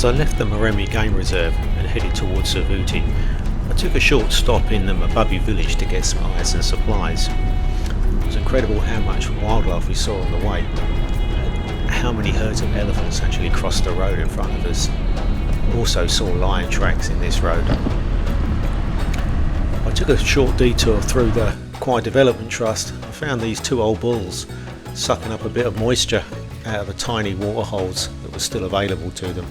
As I left the Mababe Game Reserve and headed towards Savuti, I took a short stop in the Mababe village to get some ice and supplies. It was incredible how much wildlife we saw on the way, and how many herds of elephants actually crossed the road in front of us. Also saw lion tracks in this road. I took a short detour through the Quiet Development Trust and found these two old bulls sucking up a bit of moisture out of the tiny water holes that were still available to them.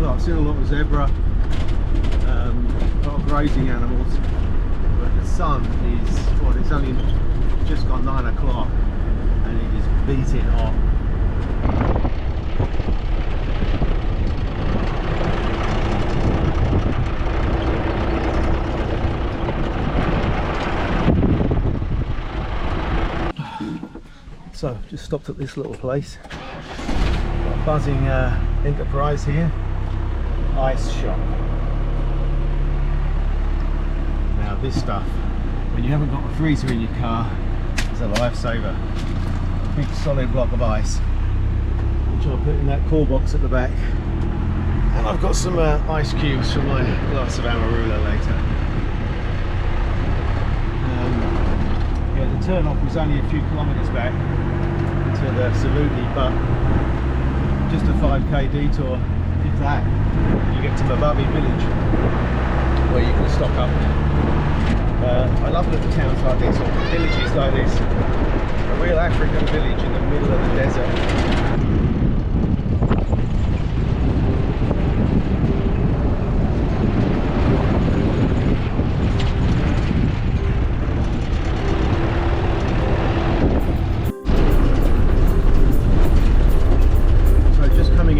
I've seen a lot of zebra, a lot of grazing animals, but the sun is, well, it's only just gone 9 o'clock and it is beating hot. So just stopped at this little place, got a buzzing enterprise here. Ice shop. Now this stuff, when you haven't got a freezer in your car, is a lifesaver. A big solid block of ice, which I'll put in that cool box at the back. And I've got some ice cubes for my glass of Amarula later. Yeah, the turn off was only a few kilometres back to the Savuti, but just a 5k detour. If that, you get to Mababe village where you can stock up. I love little towns like this, or villages like this. A real African village in the middle of the desert.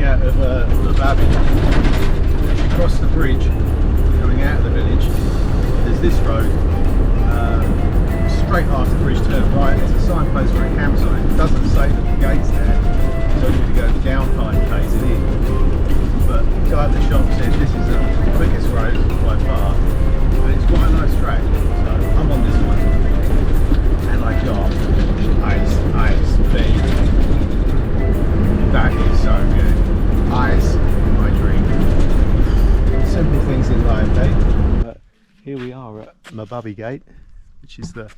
Out of Mababe, as you cross the bridge coming out of the village, there's this road straight past the bridge, turn right. There's a signpost for a campsite. It doesn't say that the gate's there, it tells you to go down 5k's and in, but the guy at the shop said this is the quickest road by far and it's quite a nice track, so I'm on this one and I got ice bean. That is so good. Ice, my drink. Simple things in life, eh? Here we are at Mababe Gate, which is the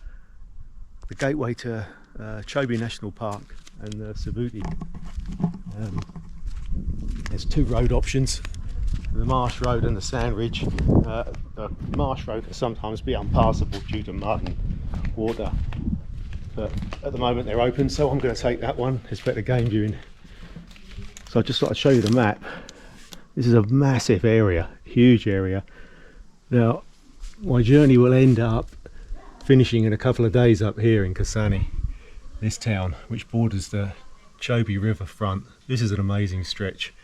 gateway to Chobe National Park and the Savuti. There's two road options, the marsh road and the sand ridge. The marsh road can sometimes be unpassable due to mud and water, but at the moment they're open, so I'm going to take that one. It's better game viewing. So I just thought I'd show you the map. This is a massive area, huge area. Now, my journey will end up finishing in a couple of days up here in Kasane, this town, which borders the Chobe riverfront. This is an amazing stretch,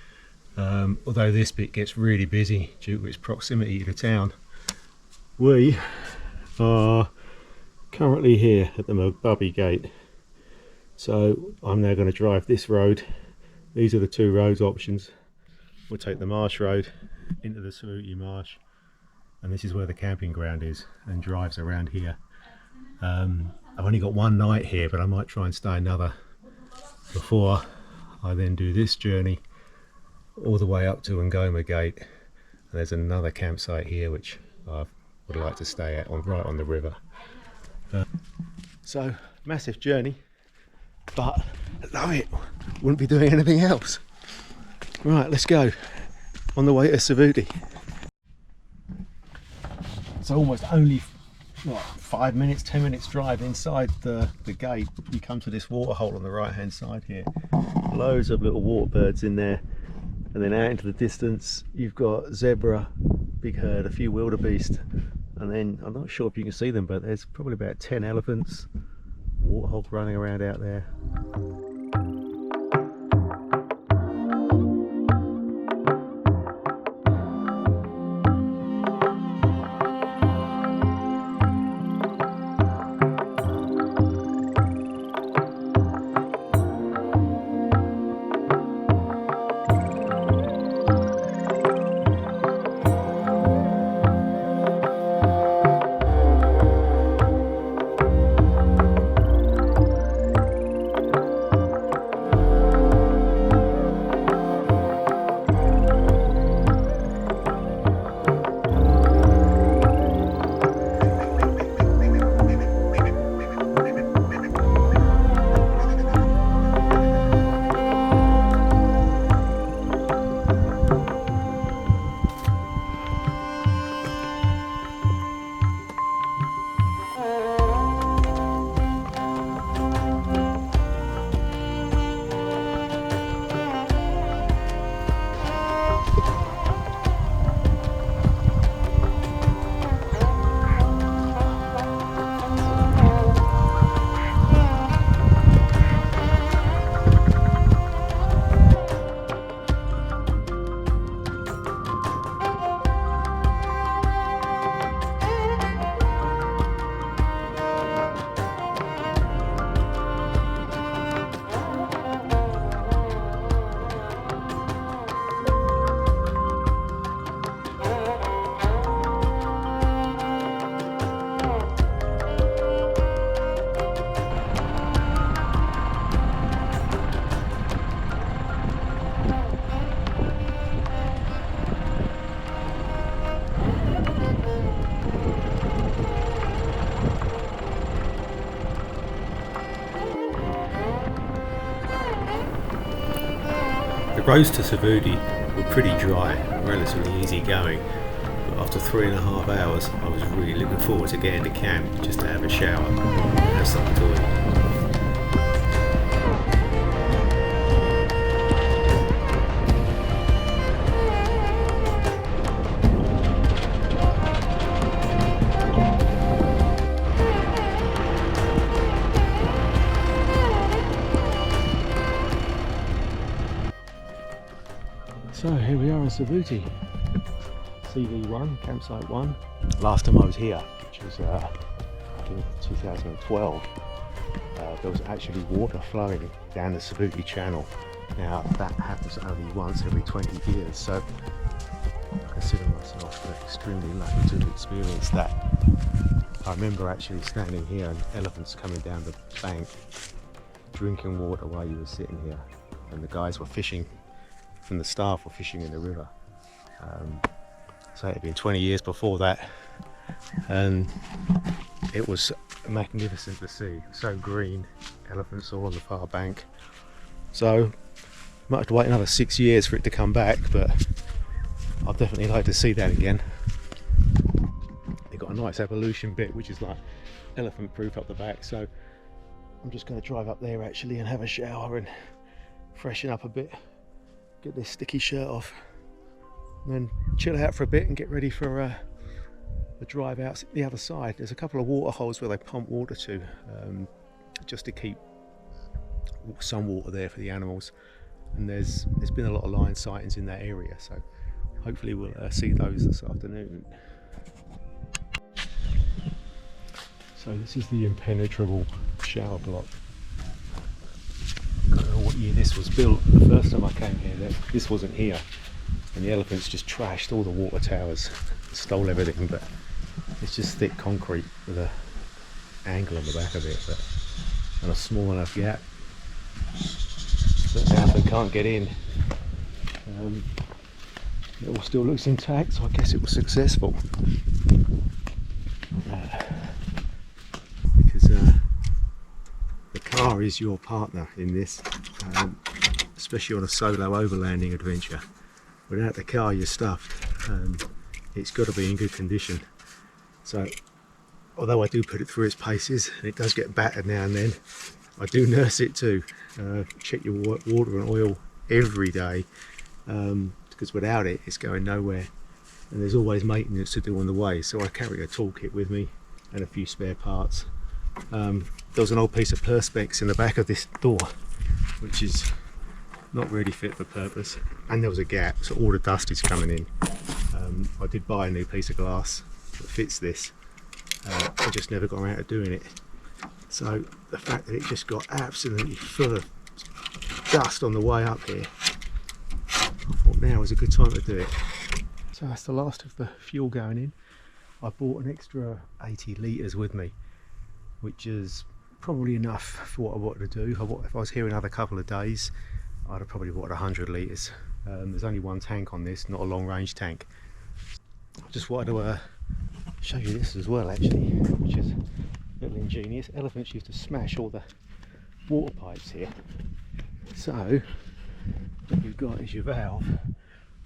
although this bit gets really busy due to its proximity to the town. We are currently here at the Mababe Gate, so I'm now going to drive this road. These are the two roads options. We'll take the marsh road into the Savuti marsh, and this is where the camping ground is, and drives around here. I've only got one night here, but I might try and stay another before I then do this journey all the way up to Ngoma Gate. And there's another campsite here which I would like to stay at, right on the river. So massive journey, but I love it. Wouldn't be doing anything else. Right, let's go. On the way to Savuti. So almost only what, 5 minutes, 10 minutes drive inside the gate, you come to this water hole on the right hand side here. Loads of little water birds in there, and then out into the distance you've got zebra, big herd, a few wildebeest, and then I'm not sure if you can see them, but there's probably about 10 elephants, warthog running around out there. The roads to Savuti were pretty dry, relatively easy going, but after 3.5 hours I was really looking forward to getting to camp just to have a shower and have something to eat. So here we are in Savuti, CV1, campsite 1. Last time I was here, which was I think 2012, there was actually water flowing down the Savuti channel. Now that happens only once every 20 years, so I consider myself extremely lucky to have experienced that. I remember actually standing here and elephants coming down the bank, drinking water while you were sitting here, and the guys were fishing. From the staff were fishing in the river. So it had been 20 years before that, and it was magnificent to see. So green, elephants all on the far bank. So might have to wait another 6 years for it to come back, but I'd definitely like to see that again. They've got a nice evolution bit which is like elephant proof up the back, so I'm just going to drive up there actually and have a shower and freshen up a bit. Get this sticky shirt off and then chill out for a bit and get ready for the drive out the other side. There's a couple of water holes where they pump water to, just to keep some water there for the animals, and there's been a lot of lion sightings in that area, so hopefully we'll see those this afternoon. So this is the impenetrable shower block. I don't know what year this was built. The first time I came here, this wasn't here, and the elephants just trashed all the water towers, stole everything, but it's just thick concrete with a angle on the back of it, but, and a small enough gap that the elephant can't get in. It all still looks intact, so I guess it was successful. Because the car is your partner in this, especially on a solo overlanding adventure. Without the car you're stuffed. It's got to be in good condition. So although I do put it through its paces and it does get battered now and then, I do nurse it too. Check your water and oil every day, because without it it's going nowhere, and there's always maintenance to do on the way. So I carry a toolkit with me and a few spare parts. There was an old piece of perspex in the back of this door which is not really fit for purpose, and there was a gap, so all the dust is coming in. I did buy a new piece of glass that fits this. I just never got around to doing it. So the fact that it just got absolutely full of dust on the way up here, I thought now was a good time to do it. So that's the last of the fuel going in. I bought an extra 80 litres with me, which is probably enough for what I wanted to do. If I was here another couple of days, I'd have probably bought 100 litres. There's only one tank on this, not a long range tank. I just wanted to show you this as well, actually, which is a little ingenious. Elephants used to smash all the water pipes here. So what you've got is your valve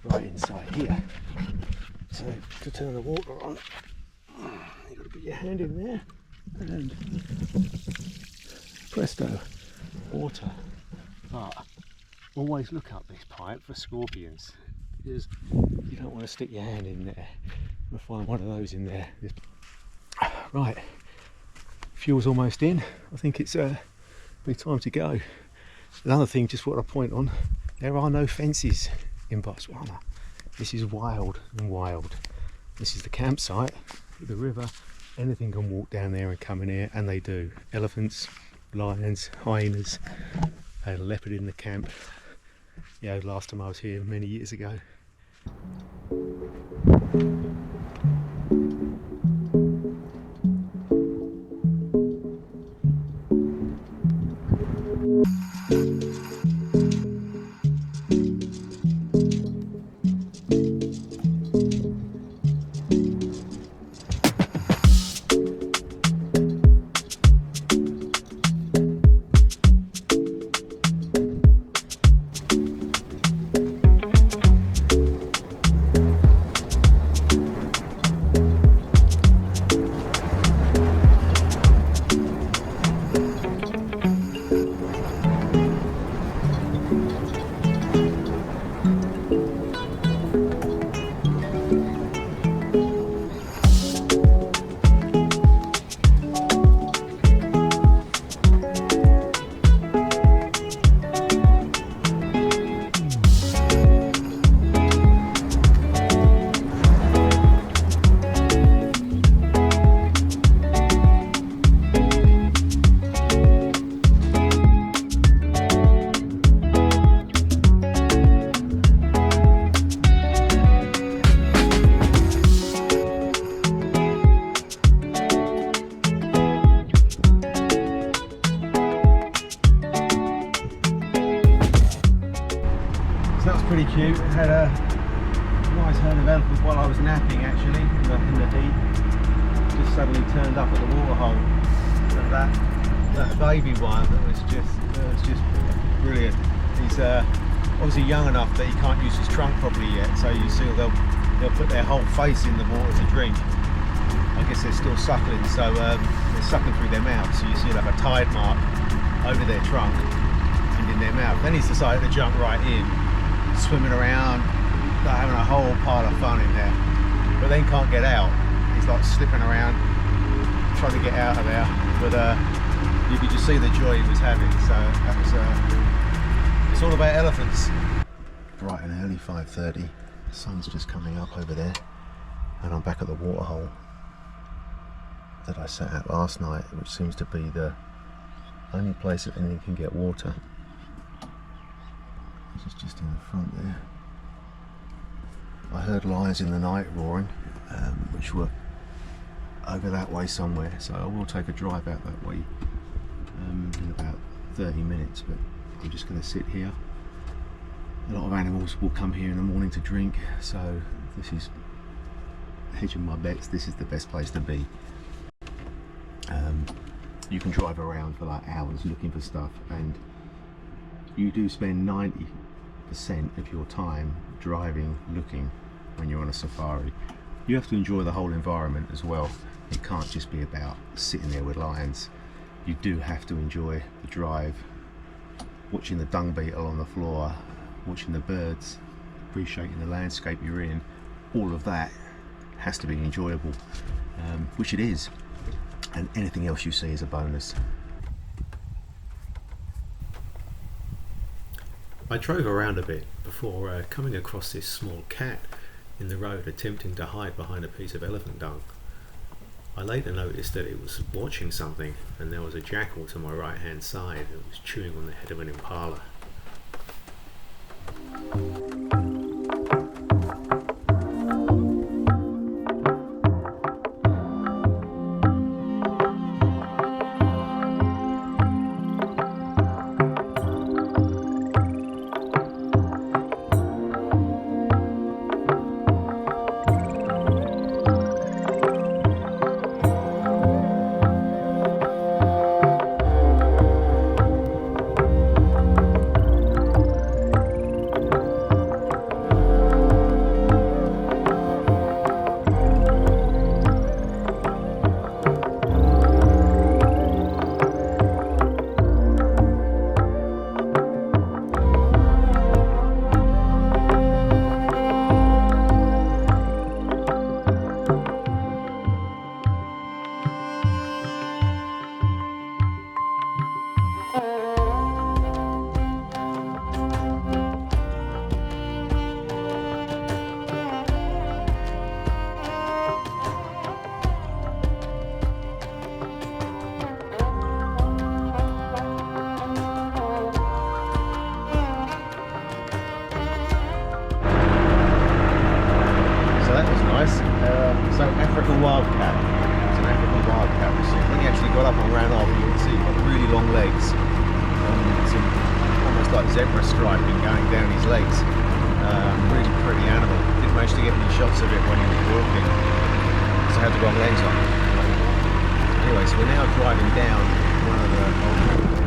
right inside here. So to turn the water on, you've got to put your hand in there and presto, water. But always look up this pipe for scorpions, because you don't want to stick your hand in there and find one of those in there. Right, fuel's almost in. I think it's be time to go. Another thing, just what I point on, there are no fences in Botswana. This is wild and wild. This is the campsite, the river. Anything can walk down there and come in here, and they do. Elephants, lions, hyenas. They had a leopard in the camp. Yeah, last time I was here many years ago. Pretty cute. It had a nice herd of elephants while I was napping, actually, in the heat. Just suddenly turned up at the waterhole. So that baby one was just brilliant. He's obviously young enough that he can't use his trunk properly yet. So you see they'll put their whole face in the water to drink. I guess they're still suckling, so they're sucking through their mouth. So you see like a tide mark over their trunk and in their mouth. Then he's decided to jump right in, swimming around, having a whole pile of fun in there, but then can't get out. He's like slipping around trying to get out of there, but you could just see the joy he was having. So that was it's all about elephants. Bright and early, 5:30. The sun's just coming up over there, and I'm back at the waterhole that I sat at last night, which seems to be the only place that anything can get water. This is just in the front there. I heard lions in the night roaring, which were over that way somewhere, so I will take a drive out that way in about 30 minutes, but I'm just going to sit here. A lot of animals will come here in the morning to drink, so this is hedging my bets. This is the best place to be. You can drive around for like hours looking for stuff, and you do spend 90% of your time driving, looking when you're on a safari. You have to enjoy the whole environment as well. It can't just be about sitting there with lions. You do have to enjoy the drive, watching the dung beetle on the floor, watching the birds, appreciating the landscape you're in. All of that has to be enjoyable, which it is, and anything else you see is a bonus. I drove around a bit before coming across this small cat in the road attempting to hide behind a piece of elephant dung. I later noticed that it was watching something, and there was a jackal to my right hand side that was chewing on the head of an impala. So African wildcat. It's an African wildcat. When he actually got up and ran off, you can see he's got really long legs. Some almost like zebra striping going down his legs. Really pretty animal. Didn't manage to get any shots of it when he was walking, so I had the wrong lens on. Anyway, so we're now driving down one of the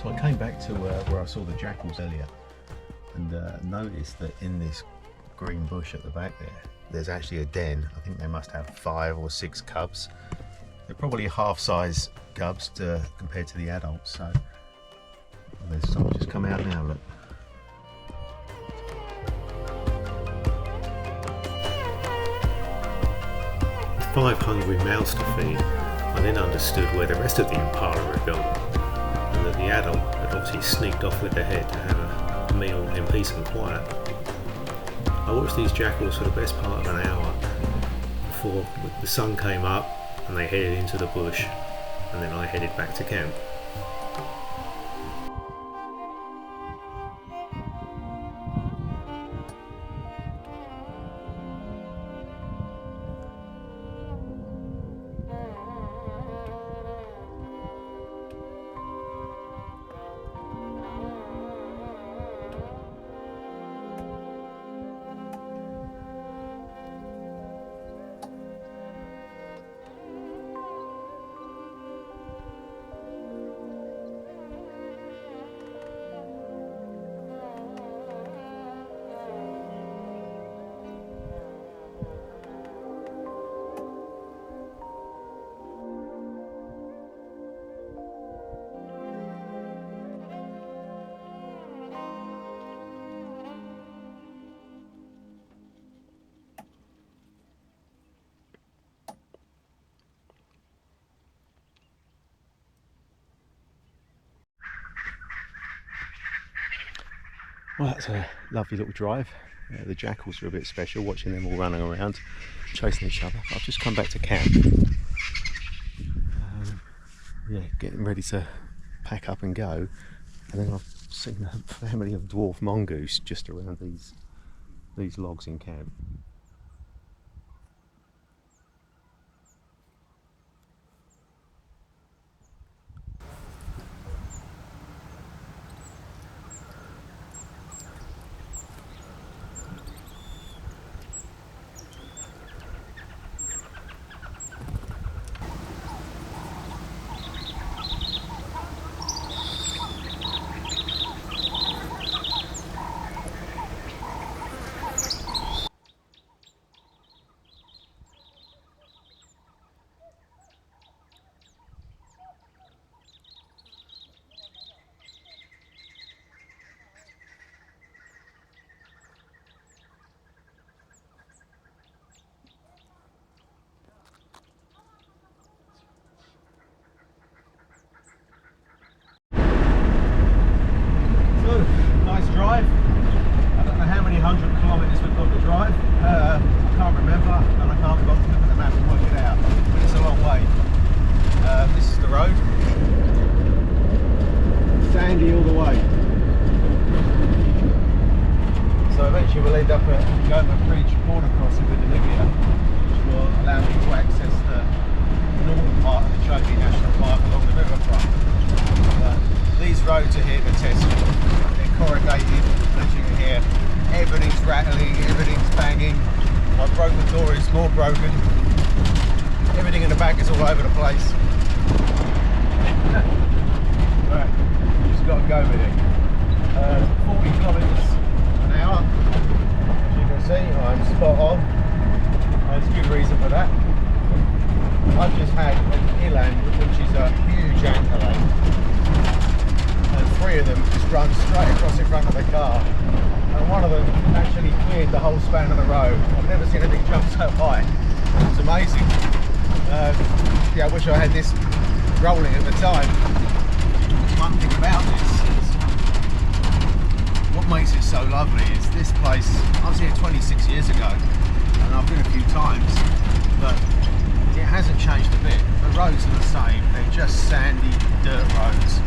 So I came back to where I saw the jackals earlier, and noticed that in this green bush at the back there's actually a den. I think they must have 5 or 6 cubs. They're probably half-size cubs compared to the adults. So there's some just come out now. Look. With 5 hungry mouths to feed, I then understood where the rest of the impala had gone, and that the adult had obviously sneaked off with the head to have a meal in peace and quiet. I watched these jackals for the best part of an hour before the sun came up and they headed into the bush, and then I headed back to camp. Well, that's a lovely little drive. The jackals are a bit special, watching them all running around, chasing each other. I've just come back to camp. Yeah, getting ready to pack up and go. And then I've seen a family of dwarf mongoose just around these logs in camp. Nice drive. I don't know how many 100 kilometres we've got to drive. I can't remember, and I can't look at the map and work it out. But it's a long way. This is the road. Sandy all the way. So eventually we'll end up at Chobe Bridge border crossing with Namibia, which will allow me to access the northern part of the Chobe National Park along the riverfront. These roads are here to test me. They're corrugated, as you can hear. Everything's rattling, everything's banging. My broken door is more broken. Everything in the back is all over the place. Right, just got to go with it. 40 kilometres an hour. As you can see, I'm spot on. There's a good reason for that. I've just had an eland, which is a huge anchor. And 3 of them just run straight across in front of the car, and one of them actually cleared the whole span of the road. I've never seen anything jump so high. It's amazing. Yeah, I wish I had this rolling at the time. One thing about this is, what makes it so lovely is this place. I was here 26 years ago, and I've been a few times, but it hasn't changed a bit. The roads are the same. They're just sandy dirt roads.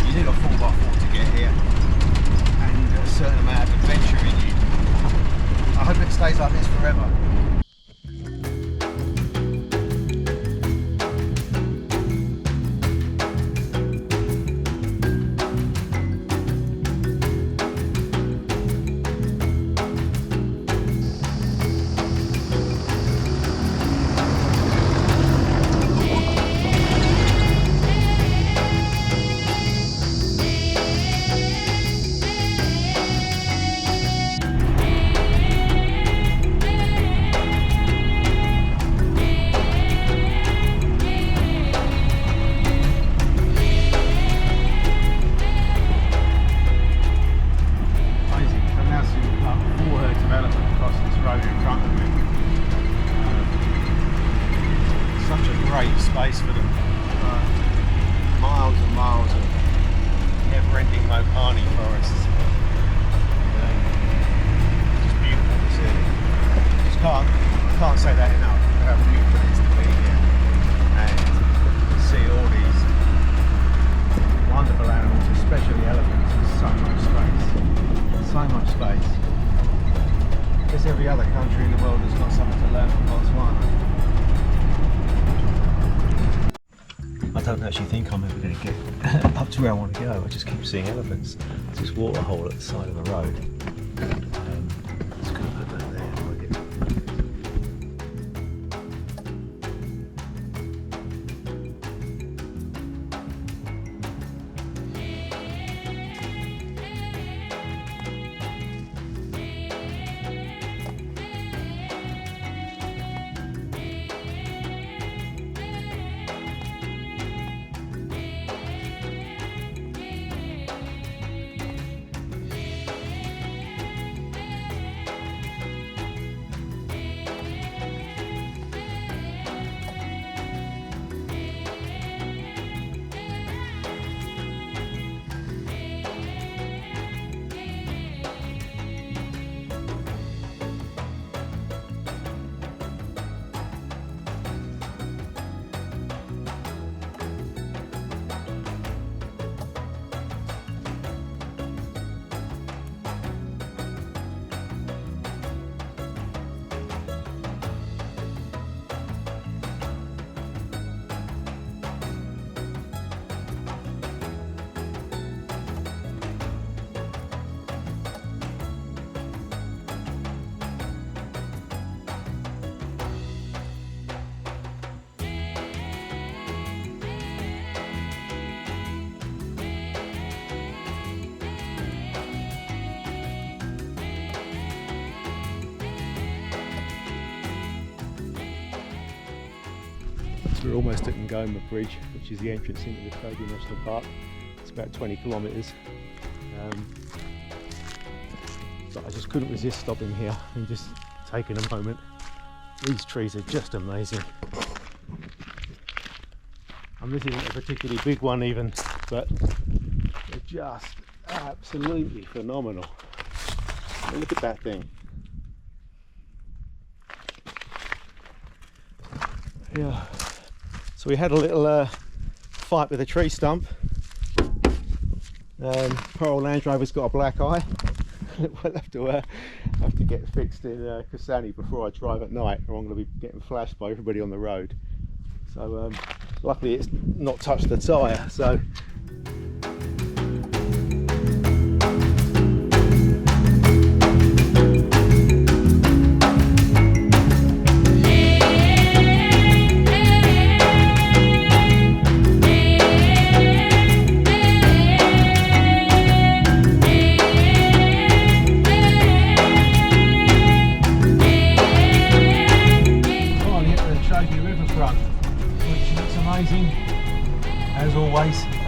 You need a 4x4 to get here, and a certain amount of adventure in you. I hope it stays like this forever. Space for them. Miles and miles of never-ending Mopani forests. Just beautiful to see. Just can't say that enough. How beautiful it is to be here and see all these wonderful animals, especially elephants. There's so much space. So much space. I guess every other country in the world has got something to learn from Botswana. I don't actually think I'm ever going to get up to where I want to go. I just keep seeing elephants. There's this water hole at the side of the road. Just going to put that there. We're almost at Ngoma Bridge, which is the entrance into the Chobe National Park. It's about 20 kilometres. But I just couldn't resist stopping here and just taking a moment. These trees are just amazing. And this isn't a particularly big one even, but they're just absolutely phenomenal. And look at that thing. Yeah. So we had a little fight with a tree stump. Poor old Land Rover's got a black eye. We'll have to get fixed in Kasane before I drive at night, or I'm going to be getting flashed by everybody on the road. So luckily it's not touched the tyre, so